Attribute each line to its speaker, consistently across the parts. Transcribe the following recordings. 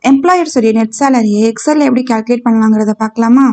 Speaker 1: Employers உடைய net சேலரியை எக்ஸல்ல எப்படி calculate பண்ணலாங்கிறத பார்க்கலாமா?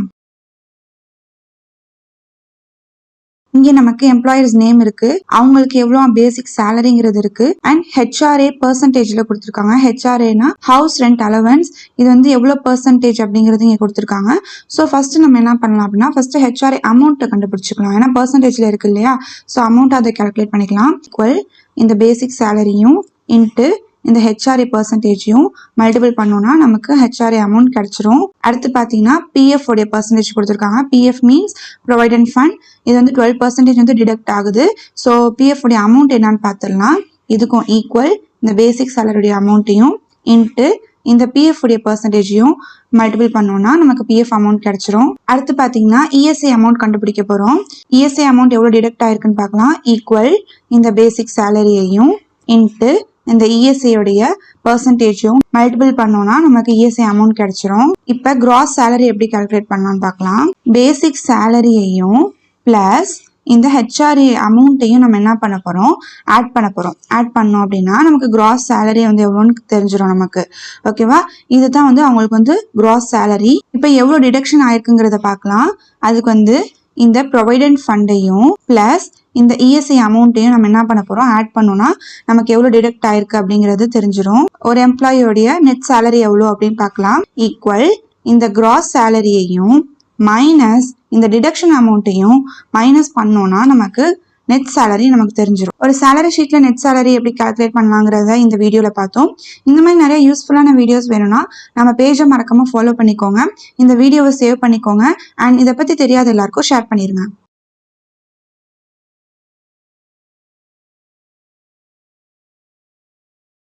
Speaker 1: இங்க நமக்கு எம்ப்ளாயர்ஸ் நேம் இருக்கு, அவங்களுக்கு எவ்வளவு பேசிக் சேலரிங்கிறது இருக்கு, அண்ட் ஹெச்ஆர்ஏ பெர்சன்டேஜ்ல கொடுத்துருக்காங்க. ஹெச்ஆர்ஏனா ஹவுஸ் ரெண்ட் அலவன்ஸ், இது வந்து எவ்வளவு பெர்சன்டேஜ் அப்படிங்கிறது இங்க கொடுத்துருக்காங்க. ஸோ ஃபர்ஸ்ட் நம்ம என்ன பண்ணலாம் அப்படின்னா, ஃபர்ஸ்ட் ஹெச்ஆர்ஏ அமௌண்ட்டை கண்டுபிடிச்சிக்கலாம். ஏன்னா பெர்சன்டேஜ்ல இருக்கு இல்லையா, ஸோ அமௌண்ட் அதை கால்குலேட் பண்ணிக்கலாம். ஈக்குவல் இந்த பேசிக் சேலரியும் இன்ட்டு இந்த ஹெச்ஆர்ஏ பெர்சன்டேஜையும் மல்டிபிள் பண்ணோம்னா நமக்கு ஹெச்ஆர்ஏ அமௌண்ட் கிடைச்சிரும். அடுத்து பார்த்தீங்கன்னா பிஎஃப் உடைய பெர்சன்டேஜ் கொடுத்துருக்காங்க. பிஎஃப் மீன்ஸ் ப்ரொவைடன்ட் ஃபண்ட், இது வந்து 12% வந்து டிடக்ட் ஆகுது. ஸோ பிஎஃப் உடைய அமௌண்ட் என்னன்னு பார்த்துடலாம். இதுக்கும் ஈக்குவல் இந்த பேசிக் சேலரியுடைய அமௌண்ட்டையும் இன்ட்டு இந்த பிஎஃப் உடைய பெர்சன்டேஜையும் மல்டிபிள் பண்ணோம்னா நமக்கு பிஎஃப் அமௌண்ட் கிடைச்சிரும். அடுத்து பார்த்தீங்கன்னா இஎஸ்ஐ அமௌண்ட் கண்டுபிடிக்க போகிறோம். இஎஸ்ஐ அமௌண்ட் எவ்வளோ டிடக்ட் ஆயிருக்குன்னு பார்க்கலாம். ஈக்குவல் இந்த பேசிக் சேலரியையும் இன்ட்டு இந்த இஎஸ்ஐ உடைய பெர்சன்டேஜும் மல்டிபிள் பண்ணோம்னா நமக்கு இஎஸ்ஐ அமௌண்ட் கிடைச்சிரும். இப்போ கிராஸ் சேலரி எப்படி கால்குலேட் பண்ணலாம்னு பார்க்கலாம். பேசிக் சேலரியையும் பிளஸ் இந்த ஹெச்ஆர்ஏ அமௌண்ட்டையும் நம்ம என்ன பண்ண போறோம், ஆட் பண்ண போறோம். ஆட் பண்ணோம் அப்படின்னா நமக்கு கிராஸ் சேலரி வந்து எவ்வளோன்னு தெரிஞ்சிடும் நமக்கு. ஓகேவா, இதுதான் வந்து அவங்களுக்கு வந்து கிராஸ் சேலரி. இப்போ எவ்வளோ டிடக்ஷன் ஆயிருக்குங்கிறத பார்க்கலாம். அதுக்கு வந்து இந்த ப்ரொவைடன்ட் ஃபண்டையும் பிளஸ் இந்த இஎஸ்ஐ அமௌண்ட்டையும் நம்ம என்ன பண்ண போறோம், ஆட் பண்ணோம்னா நமக்கு எவ்வளோ டிடக்ட் ஆயிருக்கு அப்படிங்கிறது தெரிஞ்சிடும். ஒரு எம்ப்ளாயியோடைய நெட் சேலரி எவ்வளோ அப்படின்னு பார்க்கலாம். ஈக்குவல் இந்த கிராஸ் சேலரியையும் மைனஸ் இந்த டிடக்ஷன் அமௌண்ட்டையும் மைனஸ் பண்ணோம்னா நமக்கு நெட் சேலரி நமக்கு தெரிஞ்சிடும். ஒரு சேலரி ஷீட்ல நெட் சேலரி எப்படி கால்குலேட் பண்ணலாங்கிறத இந்த வீடியோல பார்த்தோம். இந்த மாதிரி நிறைய யூஸ்ஃபுல்லான வீடியோஸ் வேணும்னா நம்ம பேஜை மறக்காம ஃபாலோ பண்ணிக்கோங்க. இந்த வீடியோவை சேவ் பண்ணிக்கோங்க அண்ட் இதை பத்தி தெரியாத எல்லாருக்கும் ஷேர் பண்ணிருங்க.